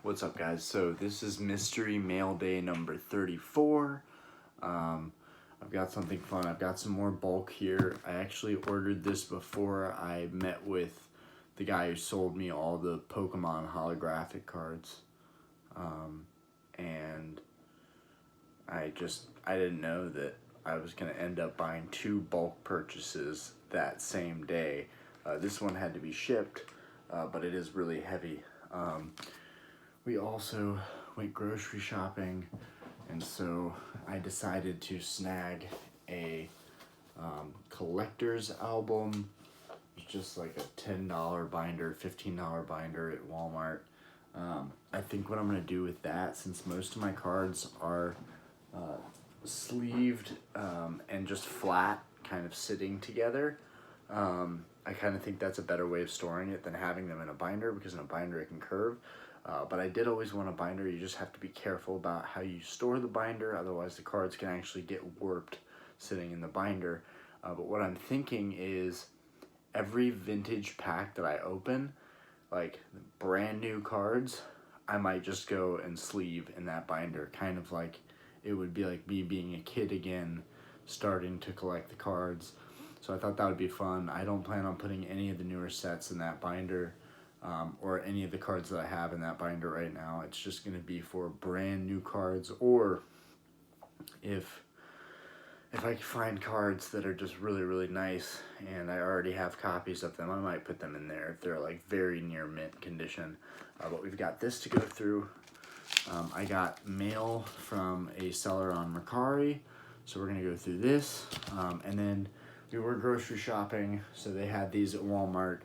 What's up, guys? So this is Mystery Mail Day number 34. I've got something fun. I've got some more bulk here. I actually ordered this before I met with the guy who sold me all the Pokemon holographic cards. And I didn't know that I was going to end up buying two bulk purchases that same day. This one had to be shipped, but it is really heavy. We also went grocery shopping, and so I decided to snag a collector's album. It's just like a $10 binder, $15 binder at Walmart. I think what I'm going to do with that, since most of my cards are sleeved and just flat, kind of sitting together, I kind of think that's a better way of storing it than having them in a binder, because in a binder it can curve. But I did always want a binder. You just have to be careful about how you store the binder, otherwise the cards can actually get warped sitting in the binder. But what I'm thinking is every vintage pack that I open, like brand new cards, I might just go and sleeve in that binder, kind of like it would be like me being a kid again, starting to collect the cards. So I thought that would be fun. I don't plan on putting any of the newer sets in that binder, or any of the cards that I have in that binder right now. It's just going to be for brand new cards, or if I can find cards that are just really, really nice and I already have copies of them, I might put them in there if they're like very near mint condition. But we've got this to go through. I got mail from a seller on Mercari, so we're going to go through this. And then we were grocery shopping, so they had these at Walmart.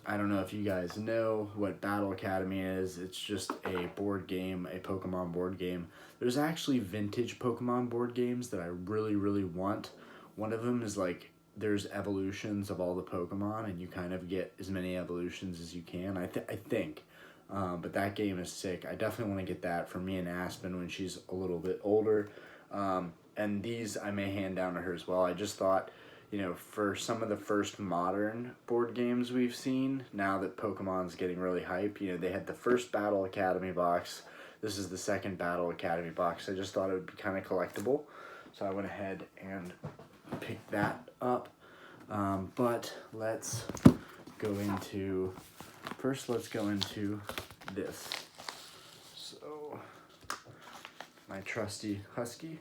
I don't know if you guys know what Battle Academy is. It's just a board game, a Pokemon board game. There's actually vintage Pokemon board games that I really, really want. One of them is like, there's evolutions of all the Pokemon, and you kind of get as many evolutions as you can, I think. But that game is sick. I definitely want to get that for me and Aspen when she's a little bit older. And these I may hand down to her as well. I just thought, you know, for some of the first modern board games we've seen, now that Pokemon's getting really hype, you know, they had the first Battle Academy box. This is the second Battle Academy box. I just thought it would be kind of collectible, so I went ahead and picked that up. But let's go into this. So, my trusty Husky.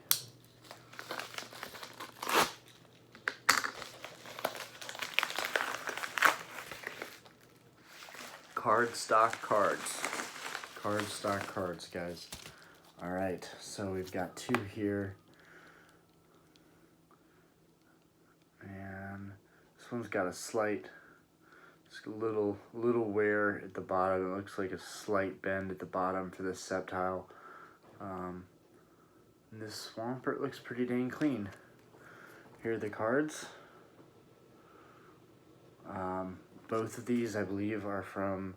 Cardstock cards, guys. All right, so we've got two here, and this one's got a slight, little wear at the bottom. It looks like a slight bend at the bottom for this Sceptile. And this Swampert looks pretty dang clean. Here are the cards. Both of these, I believe, are from,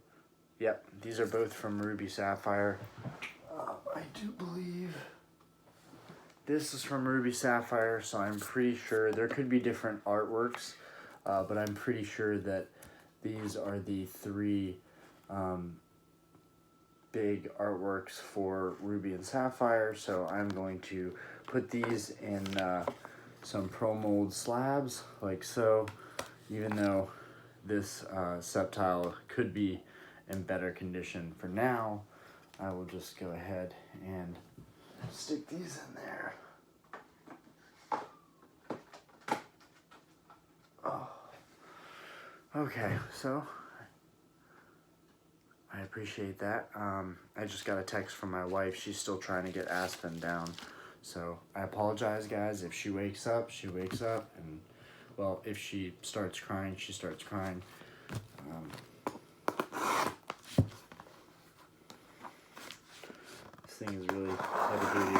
yep, these are both from Ruby Sapphire. I do believe this is from Ruby Sapphire, so I'm pretty sure there could be different artworks, but I'm pretty sure that these are the three big artworks for Ruby and Sapphire, so I'm going to put these in some Pro Mold slabs, like so, even though this Sceptile could be in better condition. For now, I will just go ahead and stick these in there. Oh. Okay, so I appreciate that. I just got a text from my wife. She's still trying to get Aspen down. So I apologize, guys. If she wakes up, she wakes up. And, well, if she starts crying, she starts crying. This thing is really heavy duty.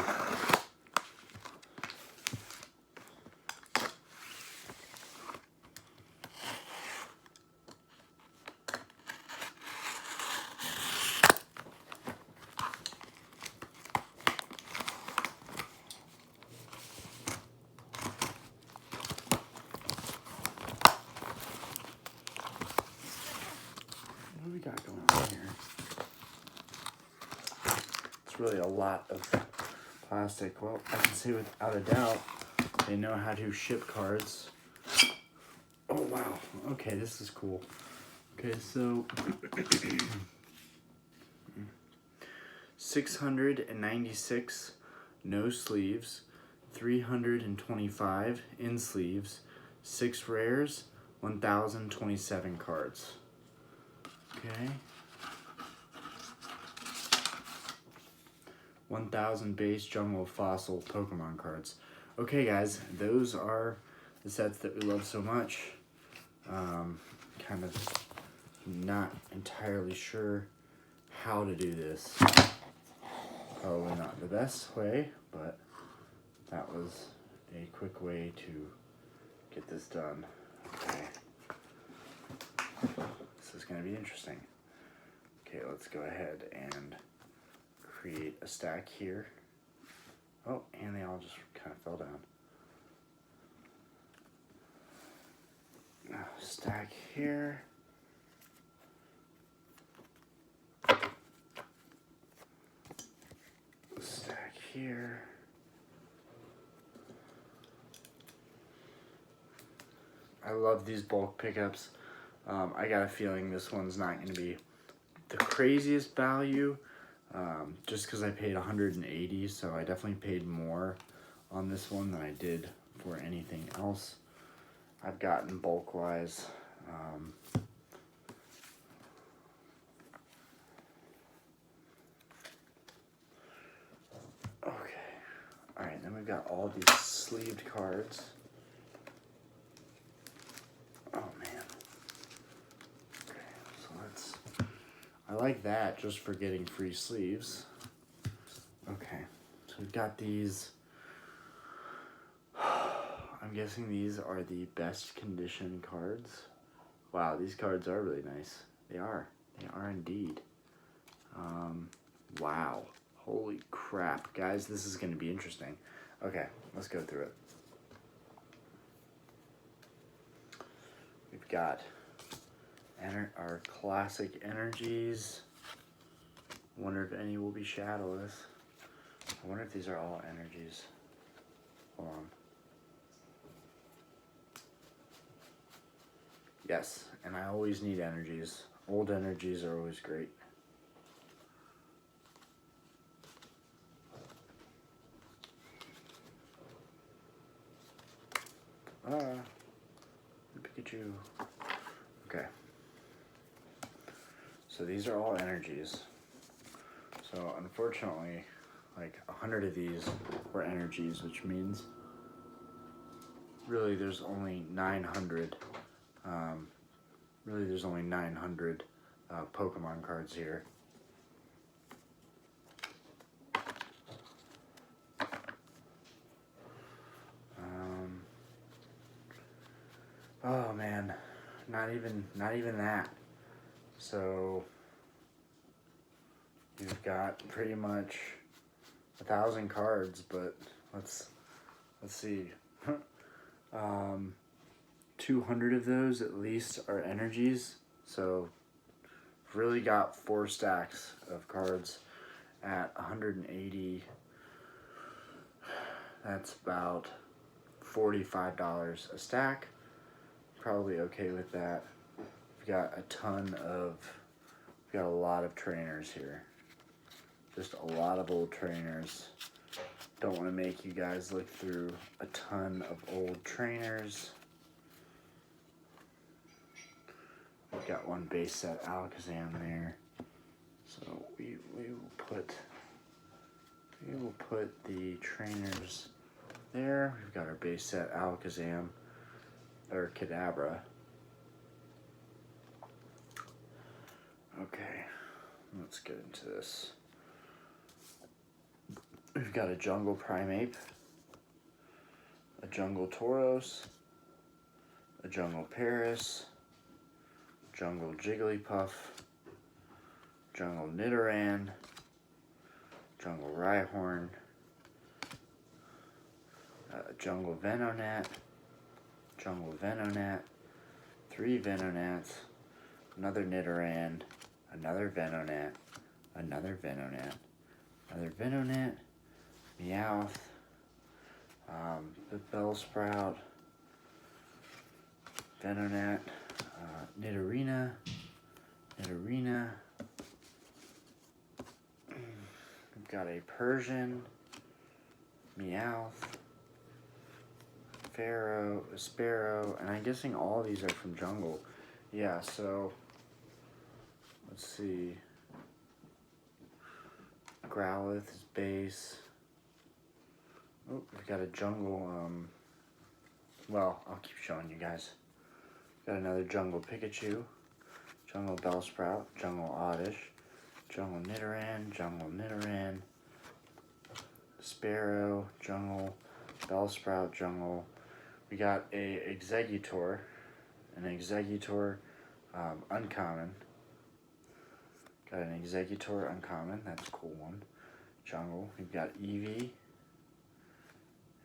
What do we got going on here? really a lot of plastic. Well, I can say without a doubt, they know how to ship cards. Oh, wow. Okay, this is cool. Okay, so 696 no sleeves, 325 in sleeves, 6 rares, 1,027 cards. Okay. 1,000 base jungle fossil Pokemon cards. Okay, guys, those are the sets that we love so much. Kind of not entirely sure how to do this. Probably not the best way, but that was a quick way to get this done. Okay. This is going to be interesting. Okay, let's go ahead and create a stack here. Oh, and they all just kind of fell down. Stack here. Stack here. I love these bulk pickups. I got a feeling this one's not going to be the craziest value, just because I paid $180, so I definitely paid more on this one than I did for anything else I've gotten bulk-wise. Okay, alright, then we've got all these sleeved cards. Oh man. Okay, so let's... I like that just for getting free sleeves. Okay, so we've got these... I'm guessing these are the best condition cards. Wow, these cards are really nice. They are indeed. Wow, holy crap. Guys, this is going to be interesting. Okay, let's go through it. We've got our classic energies. I wonder if any will be shadowless. I wonder if these are all energies. Hold on. Yes, and I always need energies. Old energies are always great. Pikachu. Okay. So these are all energies. So unfortunately, like 100 of these were energies, which means really there's only 900. Really there's only 900 Pokemon cards here. Oh man, not even that. So you've got pretty much 1,000 cards, but let's see. 200 of those at least are energies. So we've really got 4 stacks of cards at 180. That's about $45 a stack. Probably okay with that. We've got a lot of trainers here. Just a lot of old trainers. Don't want to make you guys look through a ton of old trainers. We've got one base set Alakazam there. So we will put the trainers there. We've got our base set Alakazam, or Kadabra. Okay, let's get into this. We've got a Jungle Primeape, a Jungle Tauros, a Jungle Paris, Jungle Jigglypuff, Jungle Nidoran, Jungle Rhyhorn, Jungle Venonat, Jungle Venonat, 3 Venonats, another Nidoran, another Venonat, another Venonat, another Venonat, Meowth, the Bellsprout, Venonat, Nidorina, we've got a Persian, Meowth, Sparrow, and I'm guessing all these are from Jungle. Yeah, so let's see. Growlithe is base. Oh, we've got a Jungle, well, I'll keep showing you guys. Got another Jungle Pikachu, Jungle Bellsprout, Jungle Oddish, Jungle Nidoran, Sparrow, Jungle Bellsprout, Jungle. We got a Exeggutor, uncommon. Got an Exeggutor uncommon, that's a cool one. Jungle, we've got Eevee,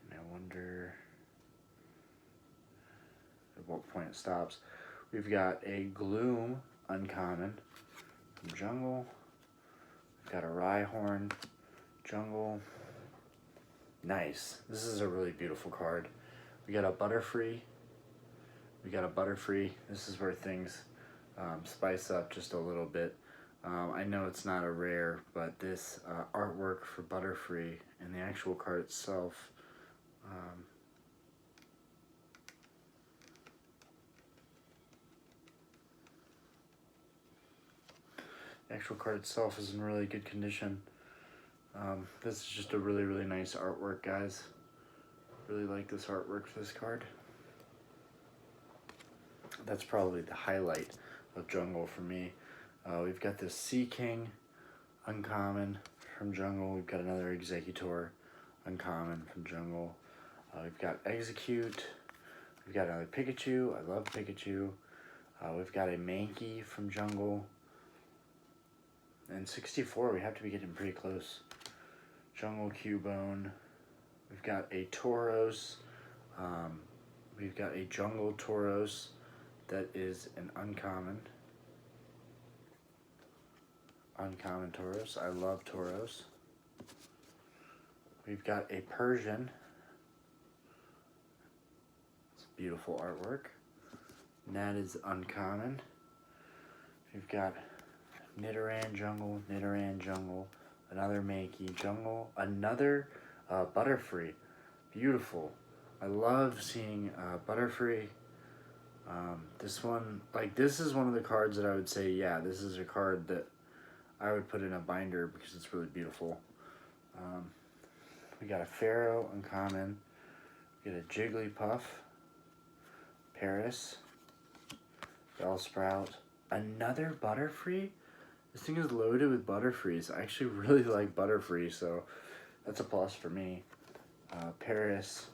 and I wonder at what point it stops. We've got a Gloom uncommon from Jungle. We've got a Rhyhorn, Jungle. Nice, this is a really beautiful card. We got a Butterfree. This is where things spice up just a little bit. I know it's not a rare, but this artwork for Butterfree and the actual card itself, is in really good condition. This is just a really, really nice artwork, guys. Really like this artwork for this card. That's probably the highlight of Jungle for me. We've got this Sea King uncommon from Jungle. We've got another Exeggutor uncommon from Jungle. We've got Execute. We've got another Pikachu. I love Pikachu. We've got a Mankey from Jungle. And 64, we have to be getting pretty close. Jungle Cubone. We've got a Tauros. We've got a Jungle Tauros that is an uncommon. Uncommon Tauros. I love Tauros. We've got a Persian. It's beautiful artwork. And that is uncommon. We've got Nidoran Jungle, another Mankey Jungle, another Butterfree. Beautiful. I love seeing Butterfree. This one, this is one of the cards that I would say, yeah, this is a card that I would put in a binder because it's really beautiful. We got a Pharaoh uncommon. We got a Jigglypuff, Paris, Bellsprout, another Butterfree. This thing is loaded with Butterfrees. I actually really like Butterfree, so that's a plus for me. Paris,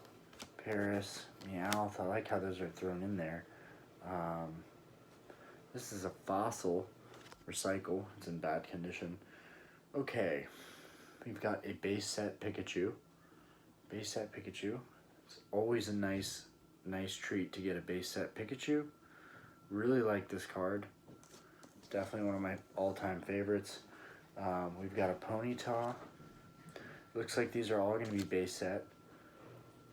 Meowth. I like how those are thrown in there. This is a Fossil Recycle. It's in bad condition. Okay, we've got a base set Pikachu. It's always a nice treat to get a base set Pikachu. Really like this card. Definitely one of my all-time favorites. We've got a Ponyta. Looks like these are all going to be base set.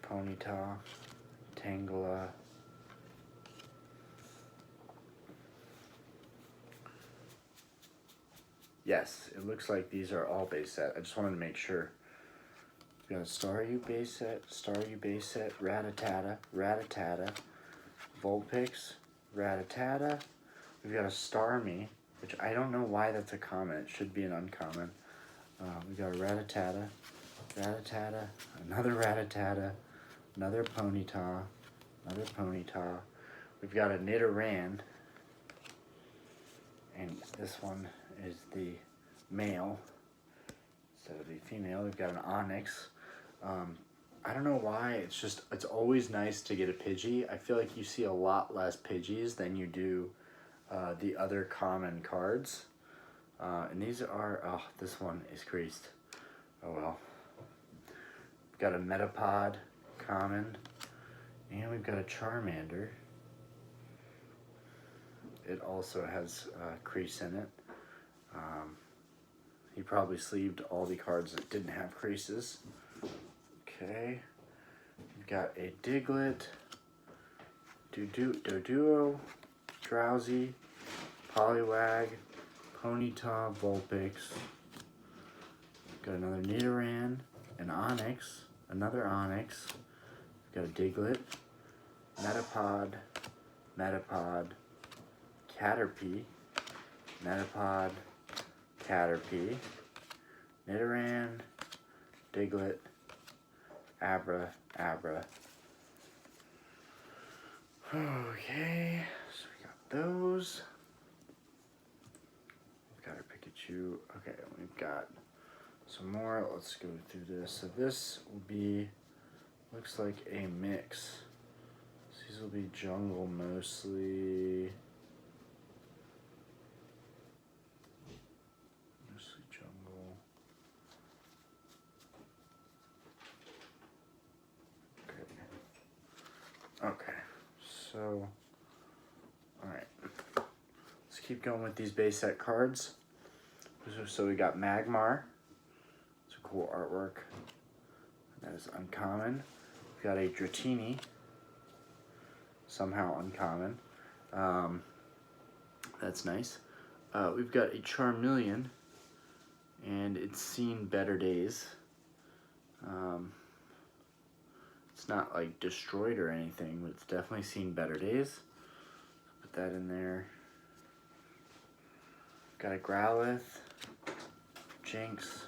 Ponyta, Tangela. Yes, it looks like these are all base set. I just wanted to make sure. We got a Staryu base set, Rattata, Vulpix, Rattata. We've got a Starmie, which I don't know why that's a common. It should be an uncommon. We got a Rattata, another Rattata, another Ponyta. We've got a Nidoran, and this one is the male instead of the female. We've got an Onyx. I don't know why, it's always nice to get a Pidgey. I feel like you see a lot less Pidgeys than you do the other common cards. And these are, oh, this one is creased. Oh well. We've got a Metapod, common, and we've got a Charmander. It also has crease in it. He probably sleeved all the cards that didn't have creases. Okay. We've got a Diglett, Doduo, Drowsy, Poliwag, Ponyta, Vulpix. Got another Nidoran, an Onix, another Onix. Got a Diglett, Metapod, Caterpie, Metapod, Caterpie, Nidoran, Diglett, Abra. Okay, so we got those. We've got our Pikachu. Okay, we've got some more. Let's go through this. So this will be, looks like a mix. So these will be jungle mostly. Mostly jungle. Okay, so, alright. Let's keep going with these base set cards. So we got Magmar. It's a cool artwork. That is uncommon. We've got a Dratini. Somehow uncommon. That's nice. We've got a Charmeleon, and it's seen better days. It's not like destroyed or anything, but it's definitely seen better days. Put that in there. Got a Growlithe, Jinx,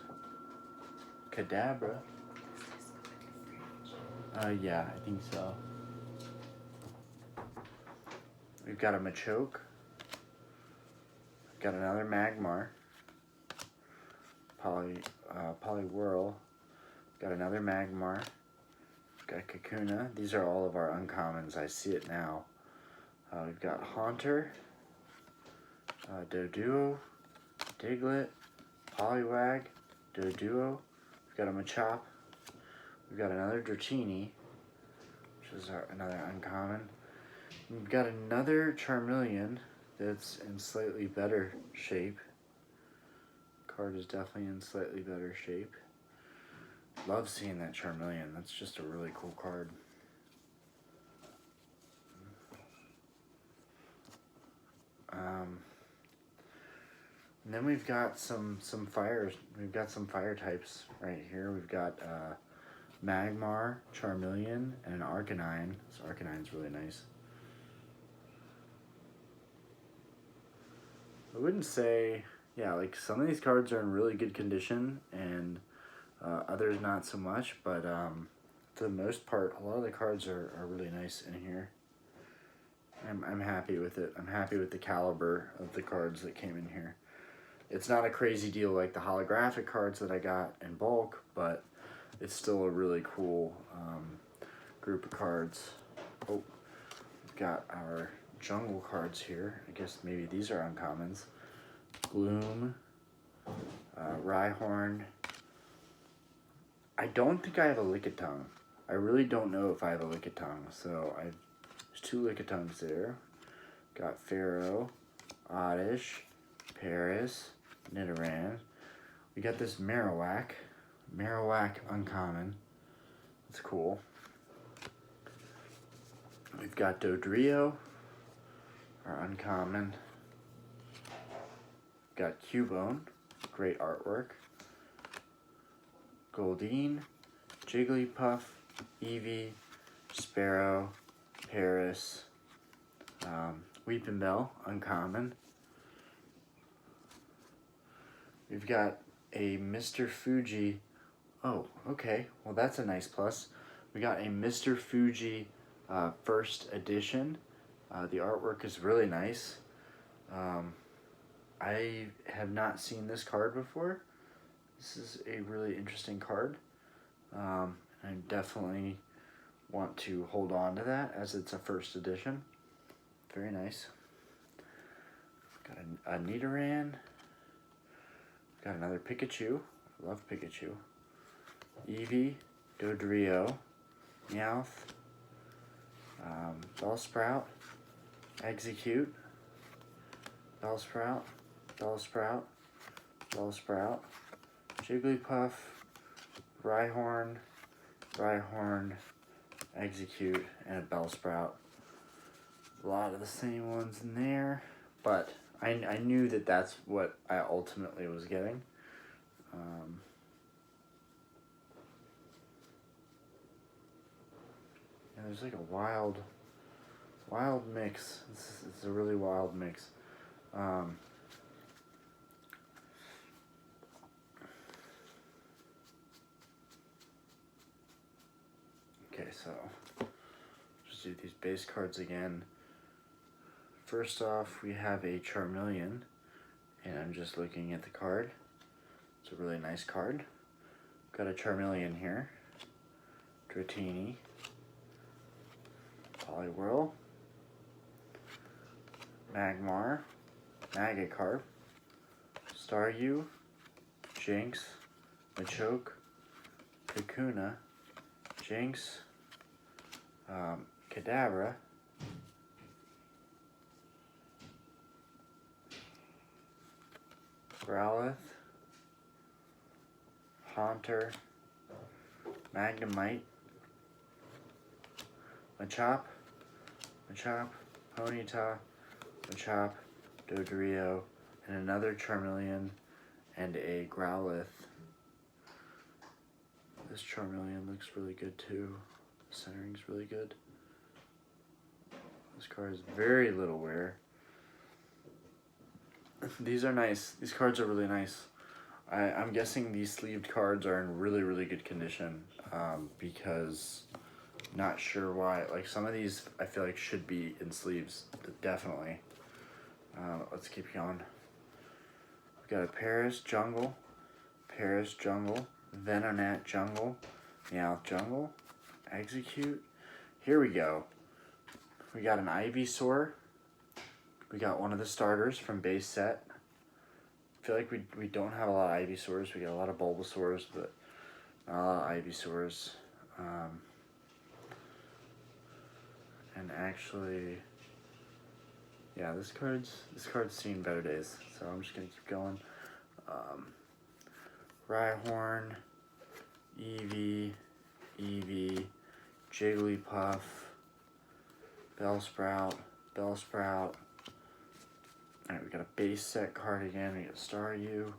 Kadabra. Yeah, I think so. We've got a Machoke. Got another Magmar. Poliwhirl. Got another Magmar. Got Kakuna. These are all of our uncommons. I see it now. We've got Haunter, Doduo, Diglett, Poliwag, Doduo. We've got a Machop. We've got another Dratini, which is another uncommon. We've got another Charmeleon that's in slightly better shape. Card is definitely in slightly better shape. Love seeing that Charmeleon. That's just a really cool card. And then we've got some fires. We've got some fire types right here. We've got Magmar, Charmeleon, and an Arcanine. This Arcanine's really nice. I wouldn't say, yeah, like some of these cards are in really good condition, and others not so much, but for the most part, a lot of the cards are really nice in here. I'm happy with it. I'm happy with the caliber of the cards that came in here. It's not a crazy deal like the holographic cards that I got in bulk, but it's still a really cool group of cards. Oh, we've got our jungle cards here. I guess maybe these are uncommons. Gloom, Rhyhorn. I don't think I have a Lickitung. I really don't know if I have a Lickitung, so there's two Lickitungs there. Got Pharaoh, Oddish, Paris, Nidoran. We got this Marowak. Marowak uncommon. That's cool. We've got Dodrio, our uncommon. Got Cubone, great artwork. Goldeen, Jigglypuff, Eevee, Sparrow, Paris, Weepinbell, uncommon. We've got a Mr. Fuji. Oh, okay. Well, that's a nice plus. We got a Mr. Fuji first edition. The artwork is really nice. I have not seen this card before. This is a really interesting card. I definitely want to hold on to that as it's a first edition. Very nice. Got a Nidoran. Got another Pikachu. I love Pikachu. Eevee, Dodrio, Meowth, Bellsprout, Execute, Bellsprout, Bellsprout, Bellsprout, Jigglypuff, Rhyhorn, Execute, and a Bellsprout. A lot of the same ones in there, but I knew that that's what I ultimately was getting. And there's like a wild mix. It's a really wild mix. Okay, so just do these base cards again. First off, we have a Charmeleon, and I'm just looking at the card. It's a really nice card. Got a Charmeleon here, Dratini, Poliwhirl, Magmar, Magikarp, Staryu, Jinx, Machoke, Kakuna, Jinx, Kadabra, Growlithe, Haunter, Magnemite, Machop, Ponyta, Machop, Dodrio, and another Charmeleon, and a Growlithe. This Charmeleon looks really good too. The centering's really good. This card is very little wear. These are nice. These cards are really nice. I'm guessing these sleeved cards are in really, really good condition because not sure why. Like some of these I feel like should be in sleeves, definitely. Let's keep going. We've got a Paris Jungle, Venonat Jungle, Meowth Jungle, Execute. Here we go. We got an Ivysaur. We got one of the starters from base set. I feel like we don't have a lot of Ivysaurs. We got a lot of Bulbasaurs, but not a lot of Ivysaurs. And actually, yeah, this card's seen better days. So I'm just gonna keep going. Rhyhorn, Eevee, Jigglypuff, Bellsprout. Alright, we got a base set card again. We got Staryu,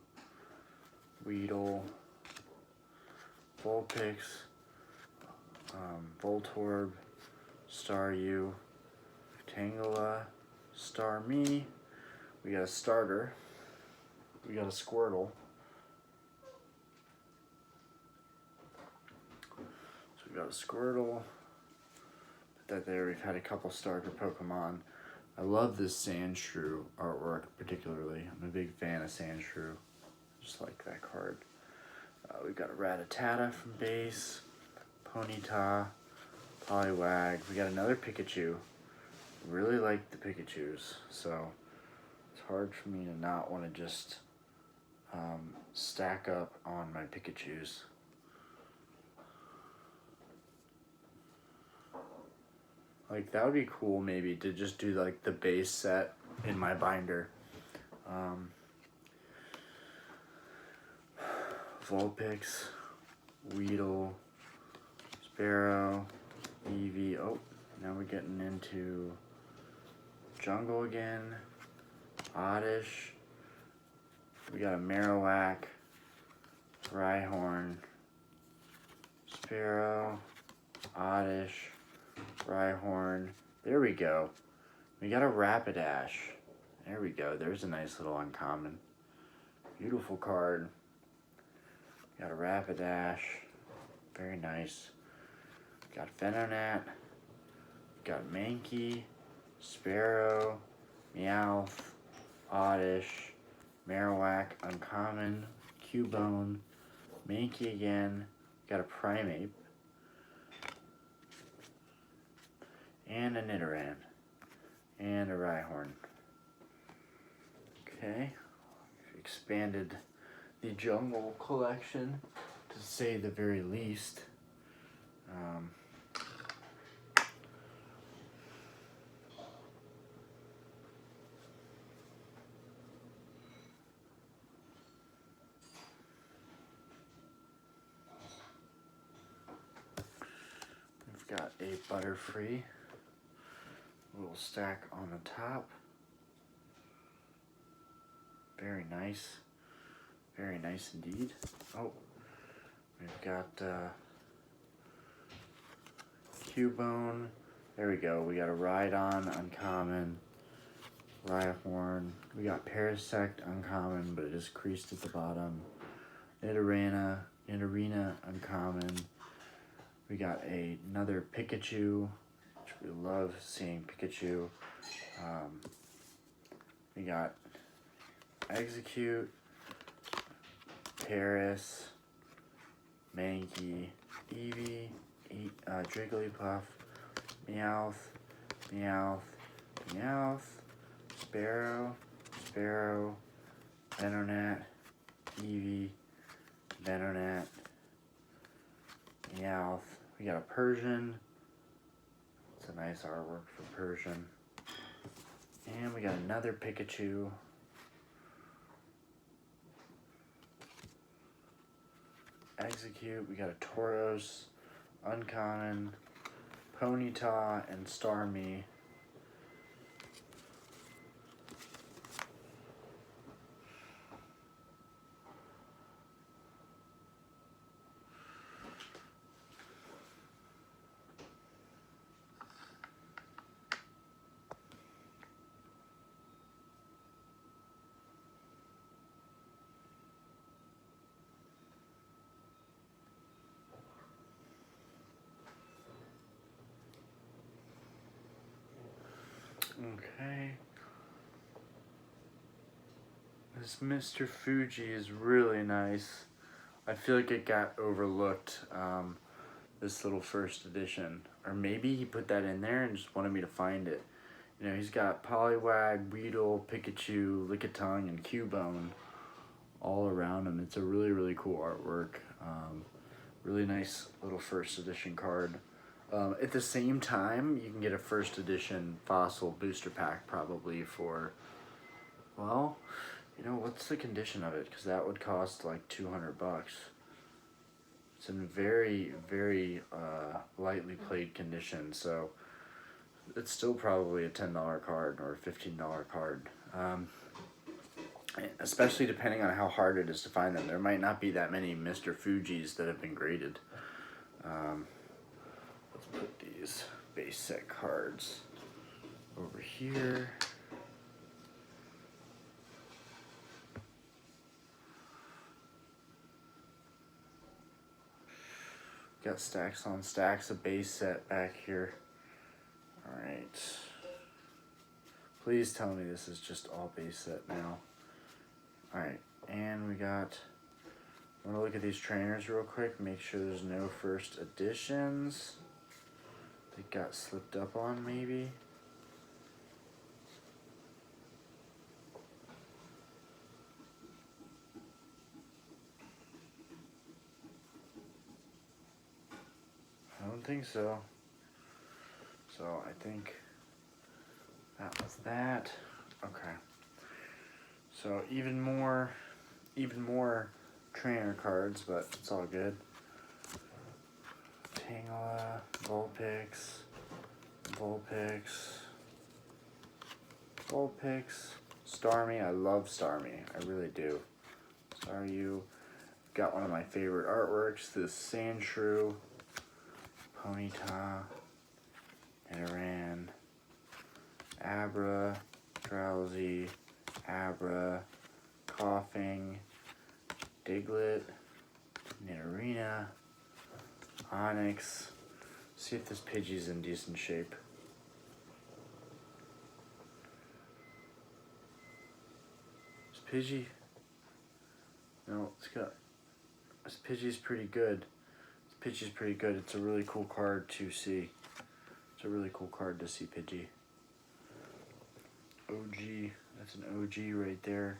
Weedle, Vulpix, Voltorb, Staryu, Tangela, Starmie. We got a starter. We got a Squirtle. So we got a Squirtle. Put that there. We've had a couple starter Pokemon. I love this Sandshrew artwork particularly. I'm a big fan of Sandshrew. Just like that card. We've got a Rattata from base, Ponyta, Poliwag. We got another Pikachu. Really like the Pikachus, so it's hard for me to not want to just stack up on my Pikachus. Like, that would be cool, maybe, to just do, like, the base set in my binder. Vulpix, Weedle, Sparrow, Eevee. Oh, now we're getting into Jungle again. Oddish. We got a Marowak, Rhyhorn, Sparrow, Oddish, Rhyhorn. There we go. We got a Rapidash. There we go. There's a nice little uncommon. Beautiful card. Got a Rapidash. Very nice. Got Venonat. Got Mankey, Sparrow, Meowth, Oddish, Marowak, uncommon, Cubone, Mankey again. Got a Primeape. And a Nidoran. And a Rhyhorn. Okay. Expanded the jungle collection, to say the very least. a Butterfree. Little stack on the top. Very nice. Very nice indeed. Oh, we've got Cubone. There we go. We got a Rhydon uncommon. Rhyhorn. We got Parasect uncommon, but it is creased at the bottom. Nidorina uncommon. We got another Pikachu, which we love seeing Pikachu. We got Execute, Paris, Mankey, Eevee, Jigglypuff, Meowth, Sparrow, Venonat, Eevee, Venonat, Meowth. We got a Persian. It's a nice artwork for Persian. And we got another Pikachu. Execute. We got a Tauros, uncommon, Ponyta, and Starmie. Okay. This Mr. Fuji is really nice. I feel like it got overlooked, this little first edition. Or maybe he put that in there and just wanted me to find it. You know, he's got Poliwag, Weedle, Pikachu, Lickitung, and Cubone all around him. It's a really, really cool artwork. Really nice little first edition card. At the same time, you can get a first edition Fossil booster pack probably for, well, you know, what's the condition of it? Because that would cost like $200. It's in very, very lightly played condition, so it's still probably a $10 card or a $15 card. Especially depending on how hard it is to find them. There might not be that many Mr. Fujis that have been graded. Let's put these base set cards over here. Got stacks on stacks of base set back here. Alright. Please tell me this is just all base set now. Alright, and we got, I'm gonna look at these trainers real quick, make sure there's no first editions. They got slipped up on maybe. I don't think so. So I think that was that. Okay. So even more trainer cards, but it's all good. Tangela, Vulpix, Starmie. I love Starmie. I really do. Staryu. Got one of my favorite artworks. This Sandshrew, Ponyta, Nidoran, Abra, Drowsy, Abra, Coughing, Diglett, Nidorina, Onyx. See if this Pidgey's in decent shape. This Pidgey? No, it's got. This Pidgey's pretty good. This Pidgey's pretty good. It's a really cool card to see. It's a really cool card to see Pidgey. OG. That's an OG right there.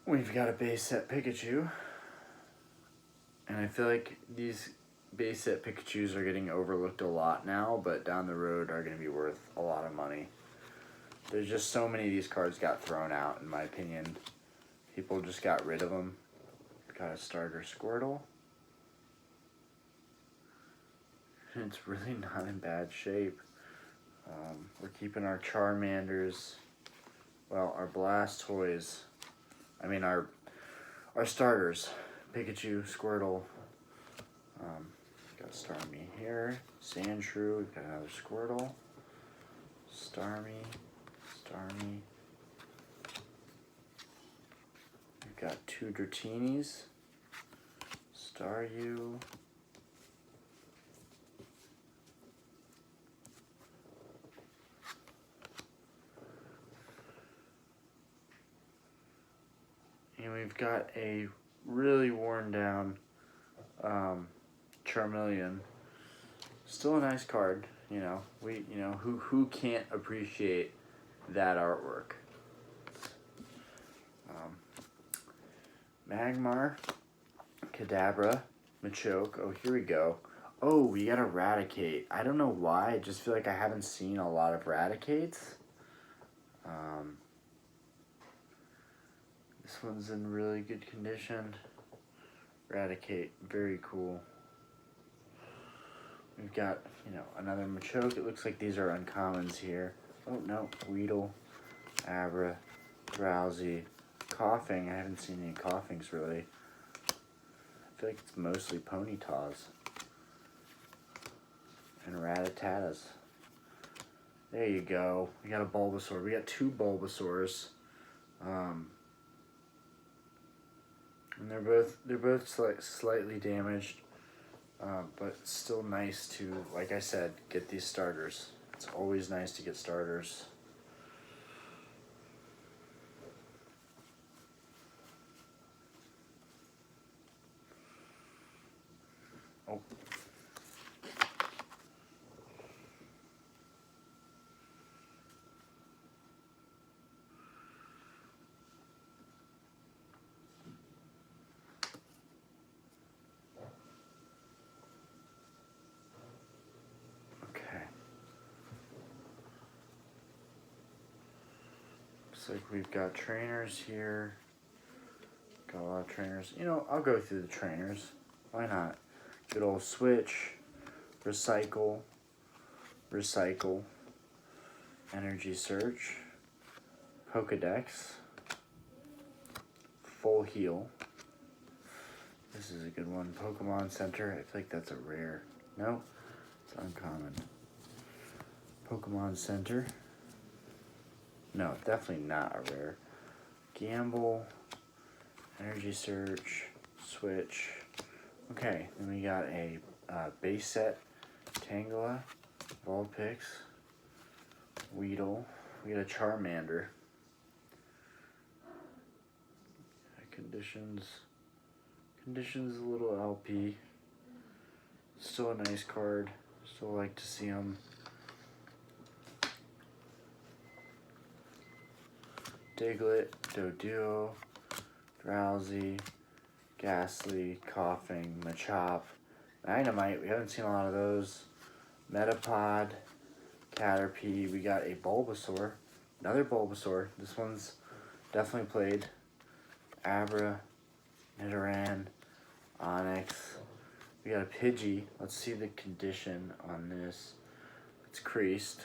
We've got a base set Pikachu. And I feel like these base set Pikachus are getting overlooked a lot now, but down the road are going to be worth a lot of money. There's just so many of these cards got thrown out, in my opinion. People just got rid of them. Got a starter Squirtle. It's really not in bad shape. We're keeping our Charmanders, well, our Blastoise, our starters, Pikachu, Squirtle, got Starmie here, Sandshrew, we've got another Squirtle, Starmie, we've got 2 Dratinis, Staryu, and we've got a really worn down Charmeleon. Still a nice card, who can't appreciate that artwork. Magmar, Kadabra, Machoke. Oh, here we go. Oh, we got Eradicate. I don't know why. I just feel like I haven't seen a lot of Eradicates. This one's in really good condition. Eradicate, very cool. We've got, another Machoke. It looks like these are uncommons here. Oh, no. Weedle, Abra, Drowsy, Coughing. I haven't seen any Coughings, really. I feel like it's mostly Ponytas. And Rattatas. There you go. We got a Bulbasaur. We got 2 Bulbasaurs. And they're both slightly damaged. But it's still nice to, like I said, get these starters. It's always nice to get starters. Oh. Looks like we've got trainers here. Got a lot of trainers. I'll go through the trainers. Why not? Good old switch. Recycle. Energy search. Pokedex. Full heal. This is a good one. Pokemon Center. I feel like that's a rare. No, it's uncommon. Pokemon Center. No, definitely not a rare. Gamble, Energy Search, Switch. Okay, then we got a base set, Tangela, Vulpix, Weedle. We got a Charmander. Conditions a little LP. Still a nice card. Still like to see them. Diglett, Doduo, Drowsy, Ghastly, Coughing, Machop, Magnemite. We haven't seen a lot of those. Metapod, Caterpie. We got a Bulbasaur. Another Bulbasaur. This one's definitely played. Abra, Nidoran, Onyx. We got a Pidgey. Let's see the condition on this. It's creased.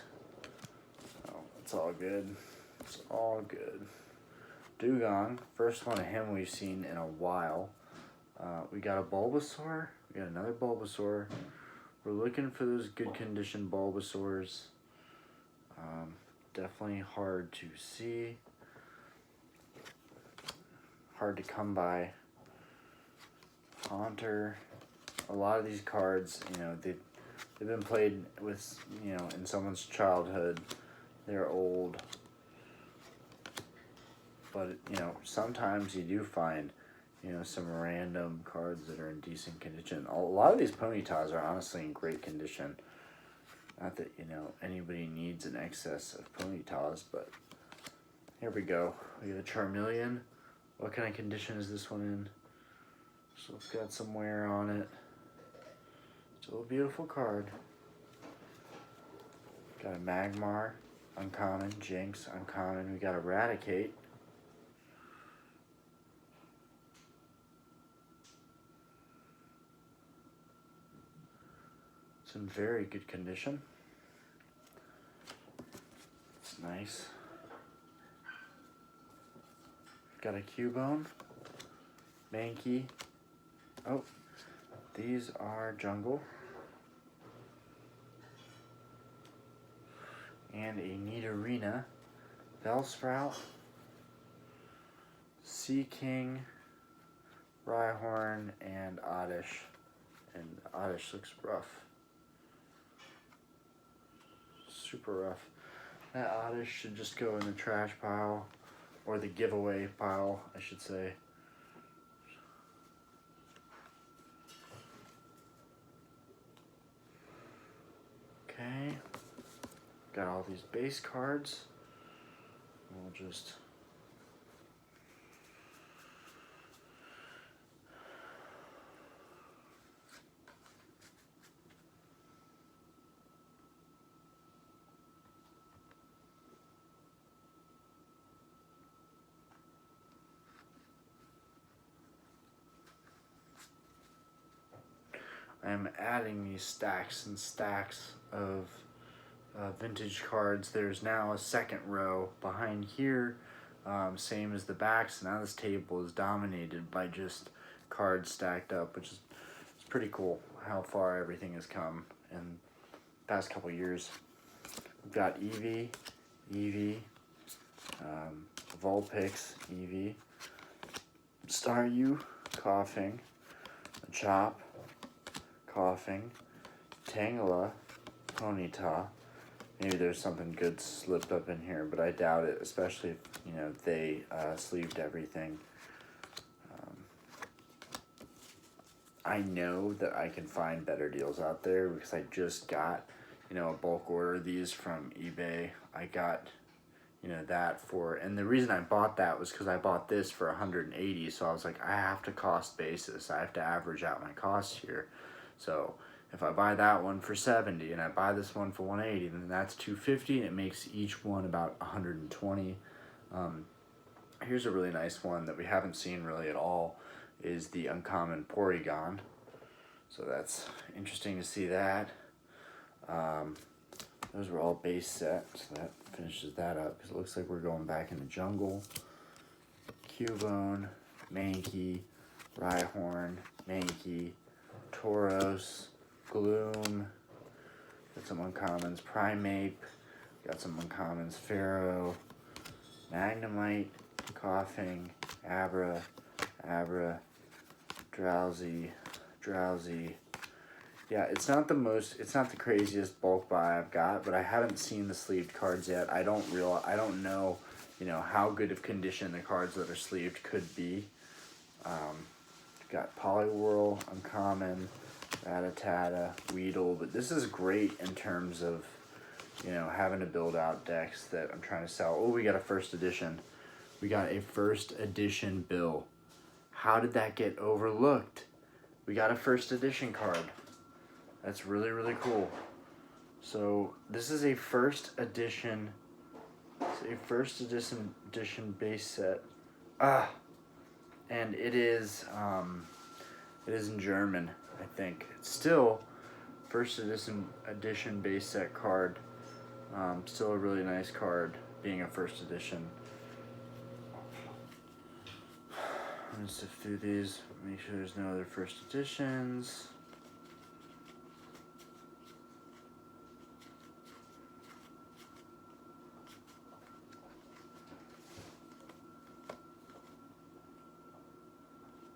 Oh, it's all good. It's all good. Dugong, first one of him we've seen in a while. We got a Bulbasaur. We got another Bulbasaur. We're looking for those good condition Bulbasaurs. Definitely hard to see. Hard to come by. Haunter. A lot of these cards, they've been played with, in someone's childhood. They're old. But, sometimes you do find, some random cards that are in decent condition. A lot of these Ponytas are honestly in great condition. Not that, anybody needs an excess of Ponytas, but here we go. We got a Charmeleon. What kind of condition is this one in? So it's got some wear on it. Still a beautiful card. Got a Magmar, uncommon. Jinx, uncommon. We got Eradicate. It's in very good condition. It's nice. Got a Cubone, Mankey. Oh, these are Jungle. And a Nidorina, Bellsprout, Sea King, Rhyhorn, and Oddish. And Oddish looks rough. Super rough. That Oddish should just go in the trash pile, or the giveaway pile, I should say. Okay. Got all these base cards. We'll just I'm adding these stacks and stacks of vintage cards. There's now a second row behind here, same as the backs. Now this table is dominated by just cards stacked up, which is it's pretty cool how far everything has come in the past couple years. We've got Eevee, Vulpix, Eevee, Staryu, Coughing, Chop, Coughing, Tangela, Ponyta. Maybe there's something good slipped up in here, but I doubt it, especially if, you know, they sleeved everything. I know that I can find better deals out there because I just got, you know, a bulk order of these from eBay. I got, you know, that for, and the reason I bought that was because I bought this for 180, so I was like, I have to cost basis. I have to average out my costs here. So if I buy that one for 70 and I buy this one for 180, then that's 250, and it makes each one about 120. Here's a really nice one that we haven't seen really at all, is the uncommon Porygon. So that's interesting to see that. Those were all base set, so that finishes that up, because it looks like we're going back into Jungle. Cubone, Mankey, Rhyhorn, Mankey, Tauros, Gloom, got some uncommons, Primeape, got some uncommons, Pharaoh, Magnemite, Coughing, Abra, Drowsy. Yeah, it's not the craziest bulk buy I've got, but I haven't seen the sleeved cards yet. I don't know, you know, how good of condition the cards that are sleeved could be. Got Poliwhirl, Uncommon, Rattata, Weedle, but this is great in terms of, you know, having to build out decks that I'm trying to sell. Oh, we got a first edition. We got a first edition Bill. How did that get overlooked? We got a first edition card. That's really, really cool. So this is a first edition. It's a first edition base set. And it is in German, I think. It's still first edition base set card. Still a really nice card, being a first edition. Let's sift through these, make sure there's no other first editions.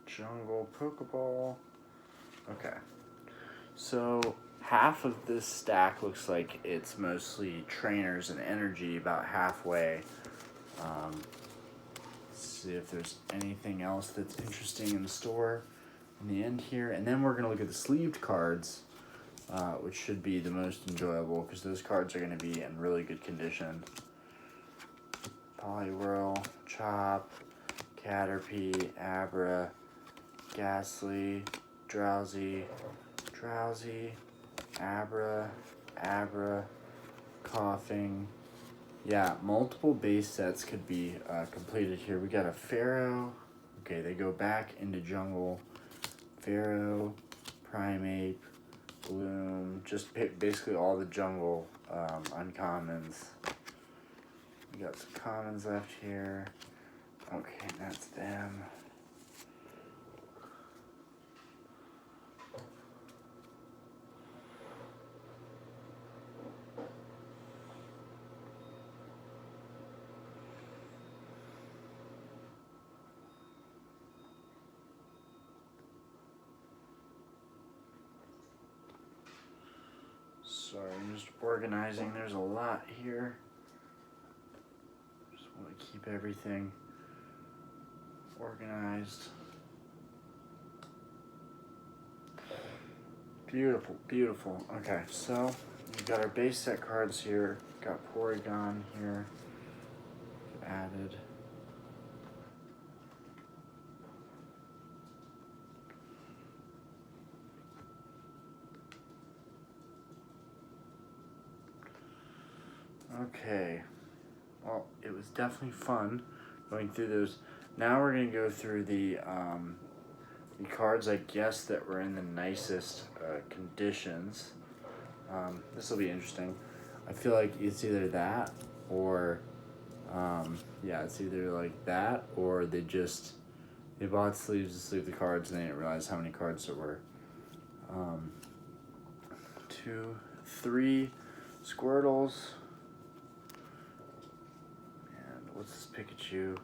Jungle Pokeball. Okay. So half of this stack looks like it's mostly trainers and energy, about halfway. Let's see if there's anything else that's interesting in the store in the end here. And then we're going to look at the sleeved cards, which should be the most enjoyable because those cards are going to be in really good condition. Poliwhirl, Chop, Caterpie, Abra, Ghastly, Drowsy, Abra, Coughing. Yeah, multiple base sets could be completed here. We got a Pharaoh. Okay, they go back into Jungle. Pharaoh, Primeape, Bloom, just basically all the jungle uncommons. We got some commons left here. Okay, that's them. Sorry, I'm just organizing. There's a lot here. Just want to keep everything organized. Beautiful, beautiful. Okay, so we've got our base set cards here. Got Porygon here added. Okay, well, it was definitely fun going through those. Now we're gonna go through the cards, I guess, that were in the nicest conditions. This will be interesting. I feel like it's either that or, yeah, it's either like that or they bought sleeves to sleeve the cards and they didn't realize how many cards there were. 2, 3 Squirtles. And what's this Pikachu?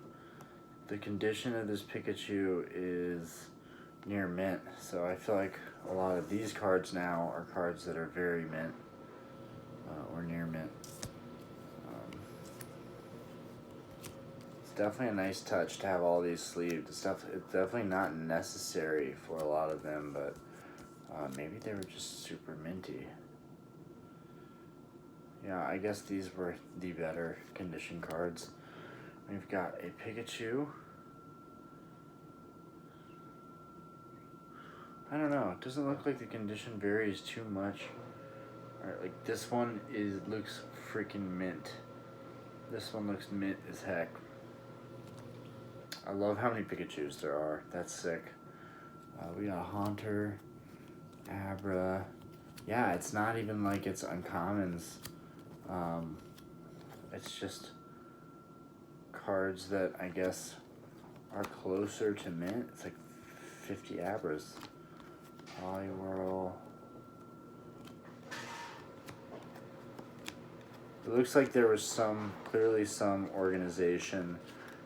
The condition of this Pikachu is near mint, so I feel like a lot of these cards now are cards that are very mint or near mint. It's definitely a nice touch to have all these sleeved. It's definitely not necessary for a lot of them, but maybe they were just super minty. Yeah, I guess these were the better condition cards. We've got a Pikachu. I don't know, it doesn't look like the condition varies too much. Alright, like this one looks freaking mint. This one looks mint as heck. I love how many Pikachus there are. That's sick. We got a Haunter, Abra. Yeah, it's not even like it's uncommons. It's just cards that I guess are closer to mint. It's like 50 Abras. Poliwhirl. It looks like there was clearly some organization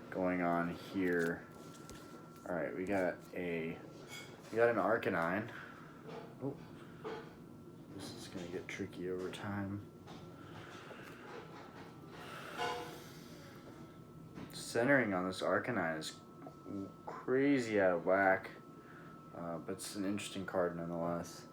going on here. All right, we got an Arcanine. Oh, this is gonna get tricky over time. Centering on this Arcanine is crazy out of whack, but it's an interesting card nonetheless.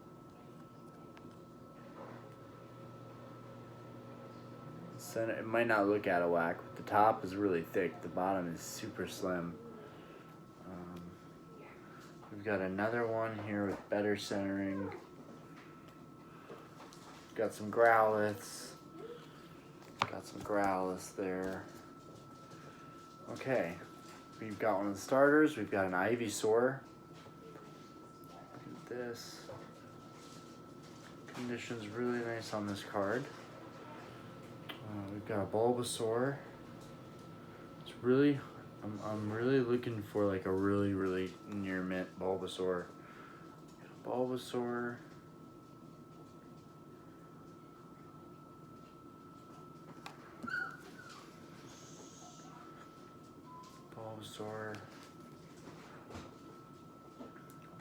It might not look out of whack, but the top is really thick, the bottom is super slim. We've got another one here with better centering. Got some Growliths. Got some Growliths there. Okay, we've got one of the starters. We've got an Ivysaur. Look at this. Condition's really nice on this card. We've got a Bulbasaur. It's really, I'm really looking for like a really near mint Bulbasaur. Bulbasaur.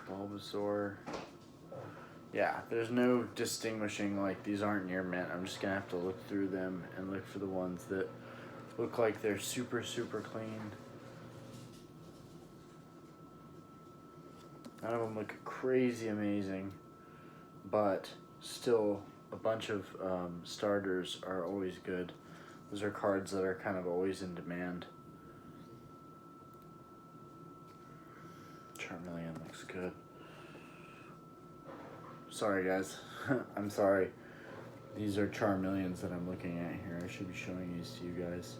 Bulbasaur. Yeah, there's no distinguishing, like these aren't near mint. I'm just gonna have to look through them and look for the ones that look like they're super clean. None of them look crazy amazing, but still a bunch of starters are always good. Those are cards that are kind of always in demand. Charmeleon looks good. Sorry guys, I'm sorry. These are Charmeleons that I'm looking at here. I should be showing these to you guys.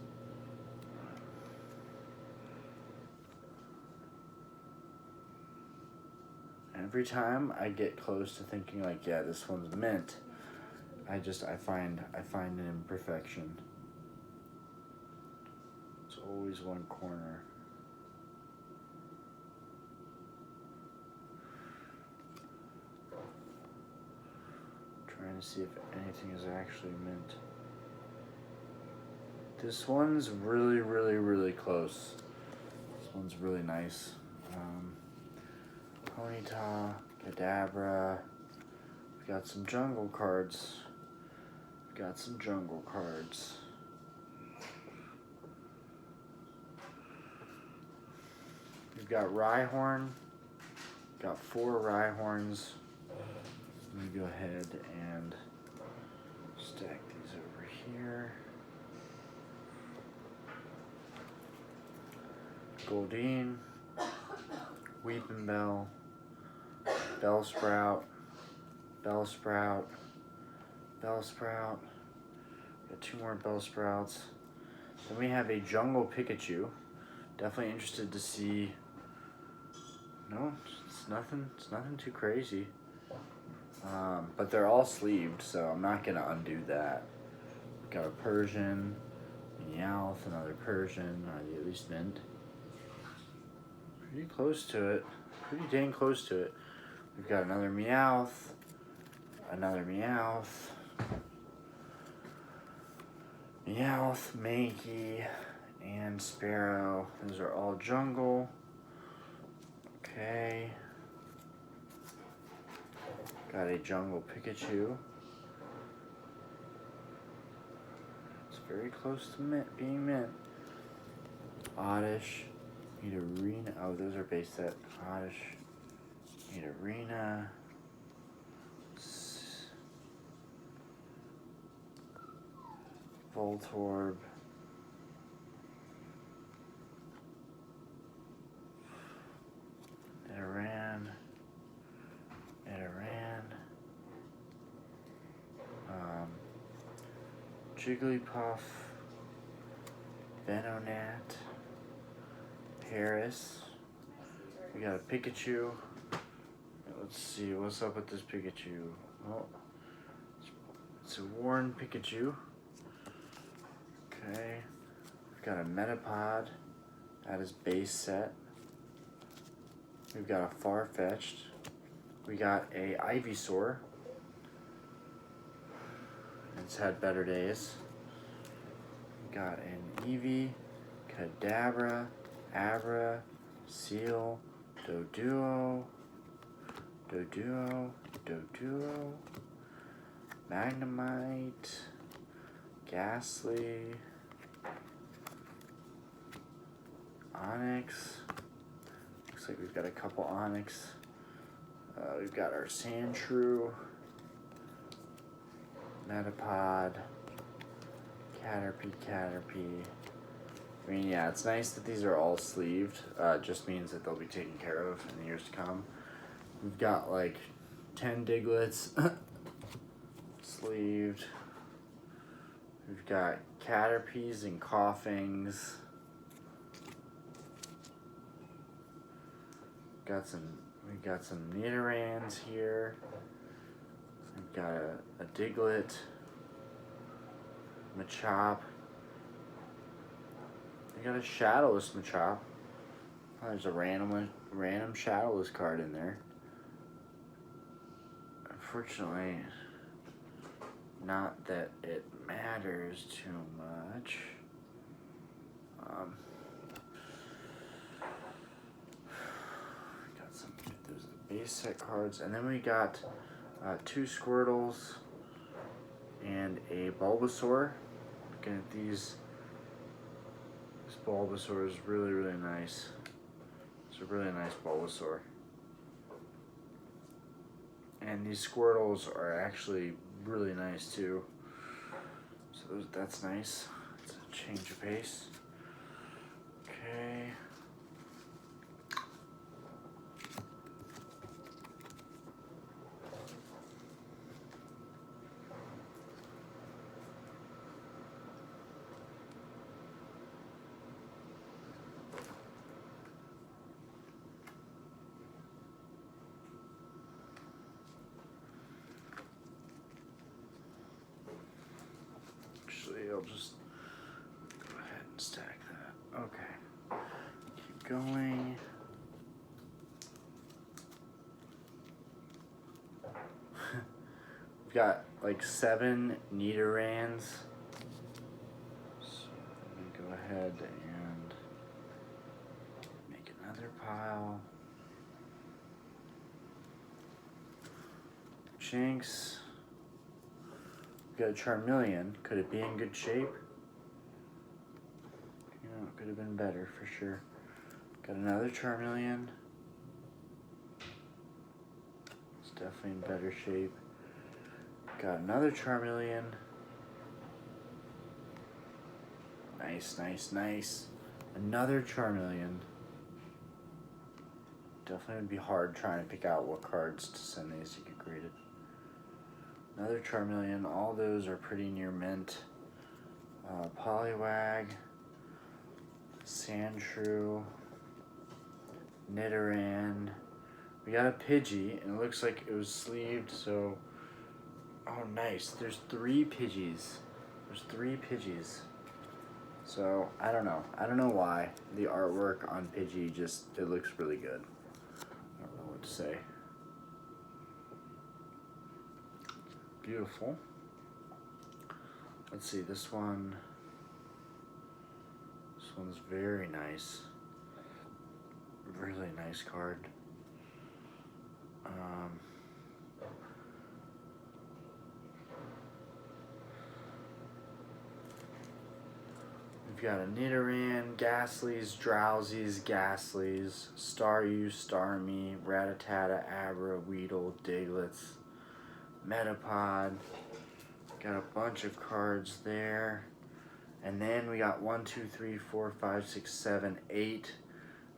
every time I get close to thinking like, yeah, this one's mint, I find an imperfection. It's always one corner. Trying to see if anything is actually mint. This one's really, really, really close. This one's really nice. Ponyta, Kadabra. We've got some jungle cards. We've got Rhyhorn. Got 4 Rhyhorns. Let me go ahead and stack these over here. Goldeen, Weeping Bell, Bellsprout, Bellsprout, Bellsprout. Got 2 more Bellsprouts. Then we have a Jungle Pikachu. Definitely interested to see. No, it's nothing too crazy. But they're all sleeved, so I'm not gonna undo that. Got a Persian, Meowth, another Persian. Are they at least mint? Pretty close to it. Pretty dang close to it. We've got another Meowth, Mankey, and Sparrow. Those are all jungle. Okay. Got a jungle Pikachu. It's very close to being mint. Oddish. Nidorina. Oh, those are base set. Oddish. Nidorina. Voltorb. Nidoran. Jigglypuff. Venonat. Paris. We got a Pikachu. Let's see, what's up with this Pikachu? Oh, it's a worn Pikachu. Okay. We've got a Metapod. That is base set. We've got a Farfetch'd. We got a Ivysaur. It's had better days. We got an Eevee, Kadabra, Abra, Seal, Doduo, Magnemite, Ghastly, Onyx. Looks like we've got a couple Onyx. We've got our Sandshrew, Metapod, Caterpie. I mean, yeah, it's nice that these are all sleeved. It just means that they'll be taken care of in the years to come. We've got like 10 Digletts sleeved. We've got Caterpies and Coughings. We've got some Nidorans here. We've got a Diglett, Machop. We got a Shadowless Machop. Oh, there's a random Shadowless card in there. Unfortunately, not that it matters too much. Got some those base set cards, and then we got 2 Squirtles and a Bulbasaur. Looking at these, this Bulbasaur is really, really nice. It's a really nice Bulbasaur. And these Squirtles are actually really nice too. So that's nice. It's a change of pace. Okay. I'll just go ahead and stack that. Okay. Keep going. We've got like 7 Nidorans. So let me go ahead and make another pile. Jinx. We've got a Charmeleon. Could it be in good shape? You know, it could have been better for sure. Got another Charmeleon. It's definitely in better shape. Got another Charmeleon. Nice, nice, nice. Another Charmeleon. Definitely would be hard trying to pick out what cards to send these to get graded. Another Charmeleon. All those are pretty near mint. Poliwag, Sandshrew, Nidoran. We got a Pidgey, and it looks like it was sleeved, so... Oh, nice. There's 3 Pidgeys. There's 3 Pidgeys. So, I don't know. I don't know why. The artwork on Pidgey just, it looks really good. I don't know what to say. Beautiful. Let's see, this one's very nice. Really nice card. We've got a Nidoran, Ghastlies, Drowsies, Ghastlies, Staryu, Starmie, Rattata, Abra, Weedle, Diglets, Metapod. Got a bunch of cards there. And then we got 1, 2, 3, 4, 5, 6, 7, 8.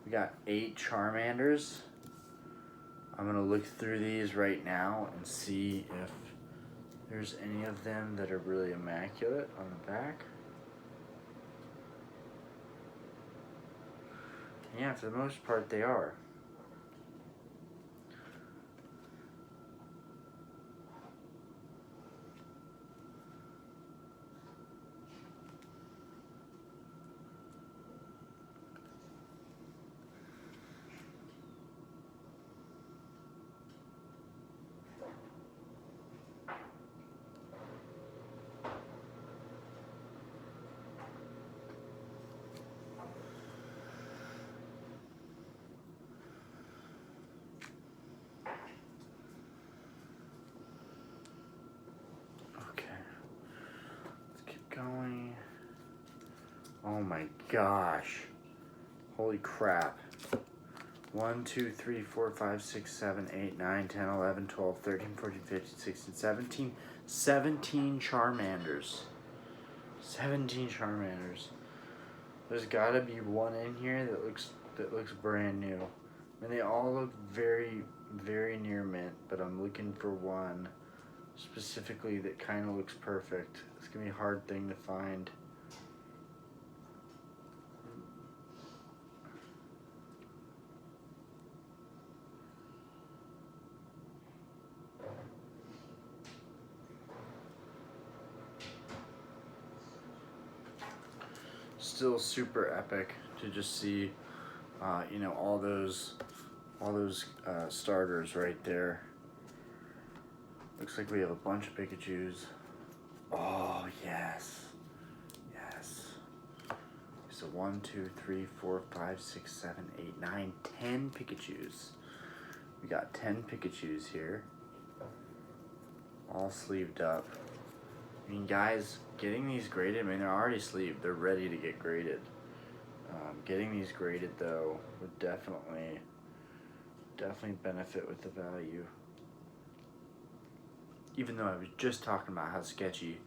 We got 8 Charmanders. I'm gonna look through these right now and see if there's any of them that are really immaculate on the back. Yeah, for the most part they are. Going. Oh my gosh. Holy crap. 1, 2, 3, 4, 5, 6, 7, 8, 9, 10, 11, 12, 13, 14, 15, 16, 17. 17 Charmanders. 17 Charmanders. There's gotta be one in here that looks brand new. I mean, they all look very, very near mint, but I'm looking for one specifically that kind of looks perfect. It's gonna be a hard thing to find. Still super epic to just see, you know, all those starters right there. Looks like we have a bunch of Pikachus. Oh, yes. Yes. So 1, 2, 3, 4, 5, 6, 7, 8, 9, 10 Pikachus. We got 10 Pikachus here. All sleeved up. I mean, guys, getting these graded, I mean, they're already sleeved. They're ready to get graded. Getting these graded, though, would definitely benefit with the value. Even though I was just talking about how sketchy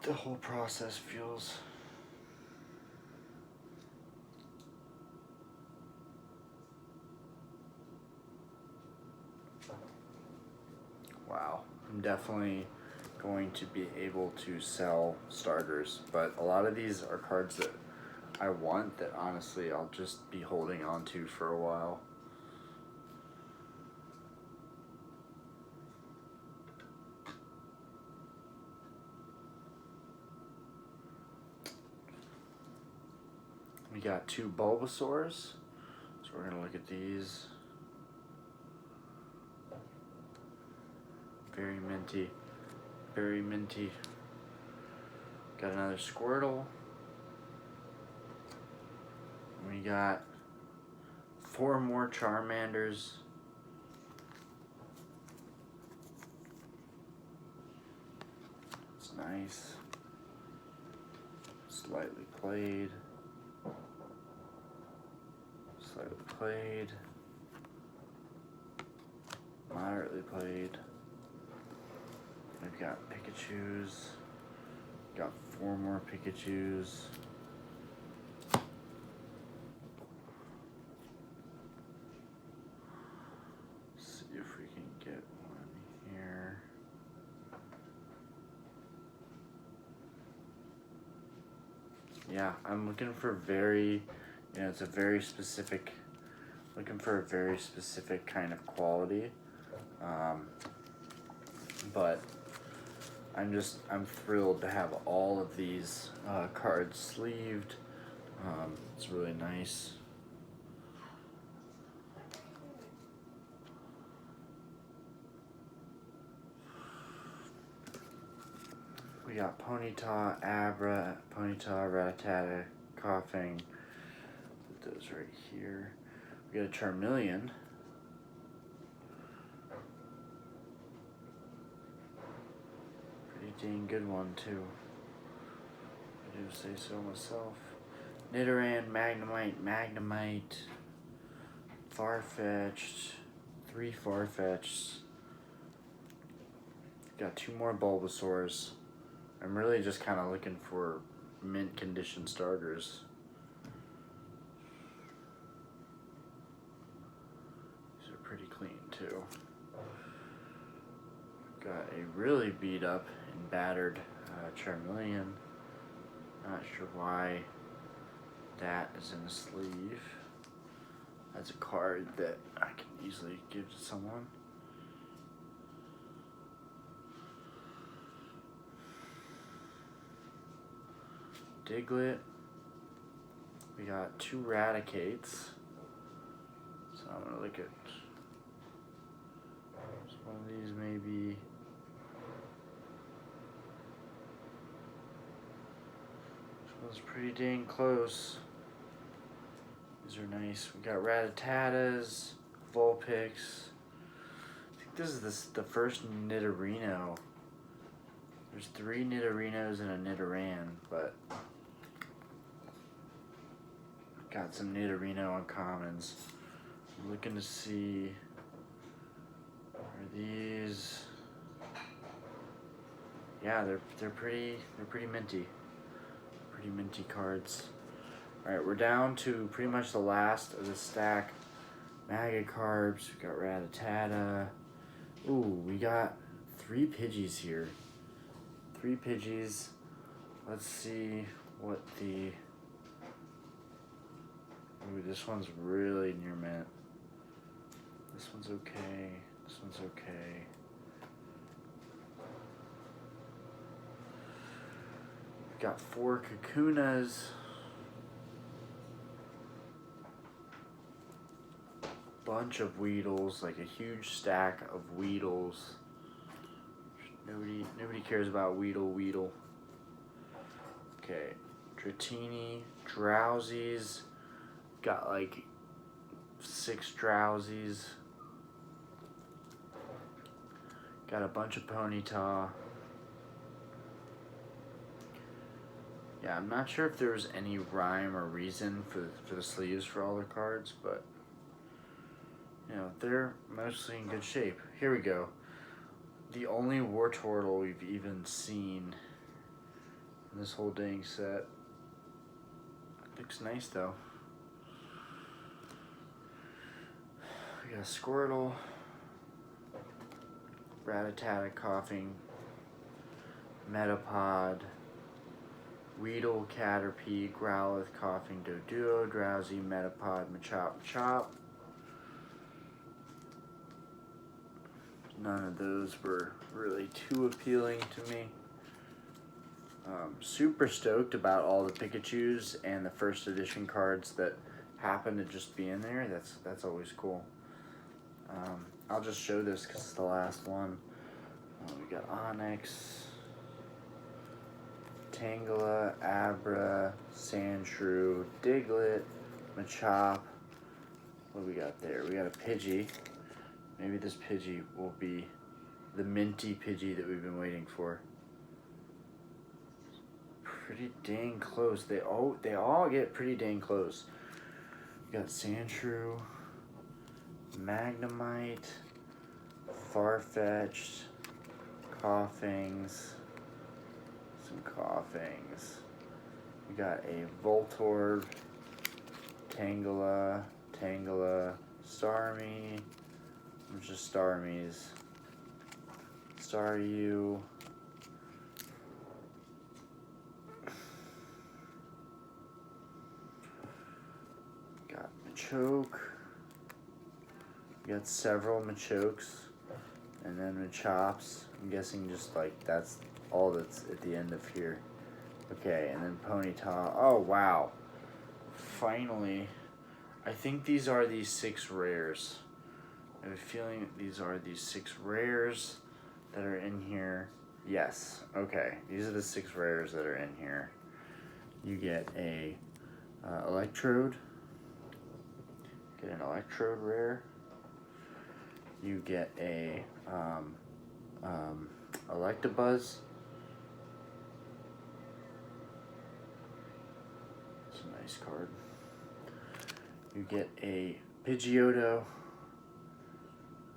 the whole process feels. Wow, I'm definitely going to be able to sell starters, but a lot of these are cards that I want that honestly I'll just be holding on to for a while. got 2 Bulbasaurs. So we're gonna look at these. Very minty. Very minty. Got another Squirtle. We got 4 more Charmanders. It's nice. Slightly played. Slightly played. Moderately played. We've got Pikachus. Got 4 more Pikachus. See if we can get one here. Yeah, I'm looking for it's a very specific, looking for a very specific kind of quality. But I'm thrilled to have all of these cards sleeved. It's really nice. We got Ponyta, Abra, Ponyta, Rattata, Coughing. Put those right here. We got a Charmeleon. Pretty dang good one too. I do say so myself. Nidoran, Magnemite, Farfetch'd, 3 Farfetch'd. Got 2 more Bulbasaurs. I'm really just kind of looking for mint condition starters. These are pretty clean too. Got a really beat up and battered Charmeleon. Not sure why that is in the sleeve. That's a card that I can easily give to someone. Diglett. We got 2 Raticates. So I'm gonna look at one of these maybe. This one's pretty dang close. These are nice. We got Rattatatas, Vulpix. I think this is the first Nidorino. There's 3 Nidorinos and a Nidoran, but got some Nidorino uncommons. I'm looking to see, are these? Yeah, they're pretty minty. Pretty minty cards. All right, we're down to pretty much the last of the stack. Magikarps. We got Rattata. Ooh, we got 3 Pidgeys here. 3 Pidgeys. Let's see what the. Ooh, this one's really near mint. This one's okay. This one's okay. We've got 4 Kakunas. Bunch of Weedles, like a huge stack of Weedles. Nobody cares about Weedle. Okay, Dratini, Drowsies. Got like 6 Drowsies. Got a bunch of Ponyta. Yeah, I'm not sure if there was any rhyme or reason for the sleeves for all the cards, but you know, they're mostly in good shape. Here we go. The only Wartortle we've even seen in this whole dang set. Looks nice though. We got a Squirtle, Rattata, Coughing, Metapod, Weedle, Caterpie, Growlithe, Coughing, Doduo, Drowsy, Metapod, Machop. None of those were really too appealing to me. Super stoked about all the Pikachus and the first edition cards that happen to just be in there. That's always cool. I'll just show this because it's the last one. We got Onyx, Tangela, Abra, Sandshrew, Diglett, Machop. What do we got there? We got a Pidgey. Maybe this Pidgey will be the minty Pidgey that we've been waiting for. Pretty dang close. They all get pretty dang close. We got Sandshrew, Magnemite, Farfetch'd, Coughings, some Coughings. We got a Voltorb, Tangela, Starmie, just Starmies, Staryu, got Machoke, we got several Machokes, and then Machops. I'm guessing just like that's all that's at the end of here. Okay, and then Ponyta. Oh wow, finally. I think these are these 6 rares. I have a feeling that these are these 6 rares that are in here. Yes, okay. These are the 6 rares that are in here. You get a Electrode. Get an Electrode rare. You get a Electabuzz. It's a nice card. You get a Pidgeotto,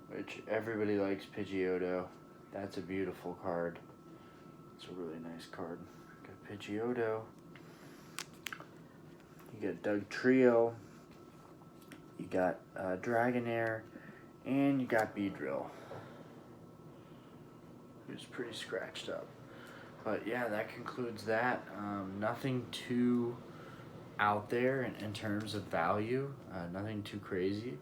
which everybody likes Pidgeotto. That's a beautiful card. It's a really nice card. Got Pidgeotto. You got Dugtrio. You got Dragonair. And you got Beedrill. Who's pretty scratched up. But yeah, that concludes that. Nothing too out there in terms of value, nothing too crazy,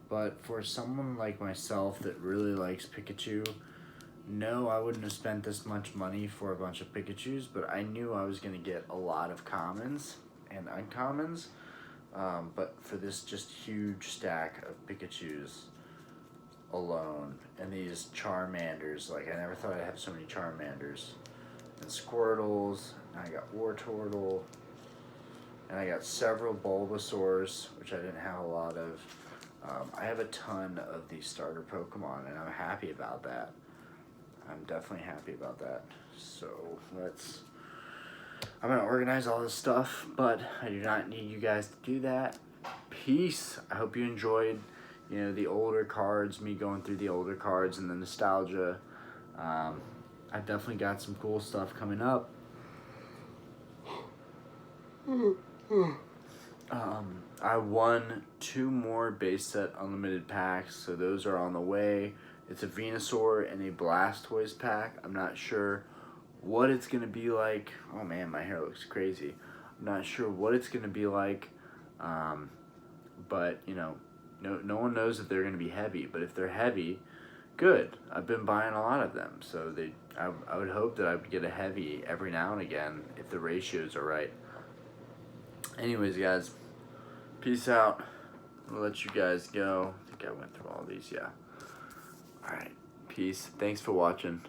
but for someone like myself that really likes Pikachu, no, I wouldn't have spent this much money for a bunch of Pikachus, but I knew I was going to get a lot of commons and uncommons, but for this just huge stack of Pikachus alone, and these Charmanders, like I never thought I'd have so many Charmanders, and Squirtles, and I got Wartortle, and I got several Bulbasaurs, which I didn't have a lot of. I have a ton of these starter Pokemon, and I'm happy about that. I'm definitely happy about that. So I'm going to organize all this stuff, but I do not need you guys to do that. Peace. I hope you enjoyed, the older cards, me going through the older cards and the nostalgia. I've definitely got some cool stuff coming up. I won 2 more base set unlimited packs, so those are on the way. It's a Venusaur and a Blastoise pack. I'm not sure what it's going to be like. Oh man, my hair looks crazy. I'm not sure what it's going to be like, but no one knows if they're going to be heavy, but if they're heavy, good. I've been buying a lot of them, so I would hope that I would get a heavy every now and again if the ratios are right. Anyways, guys, peace out. I'll let you guys go. I think I went through all these, yeah. All right, peace. Thanks for watching.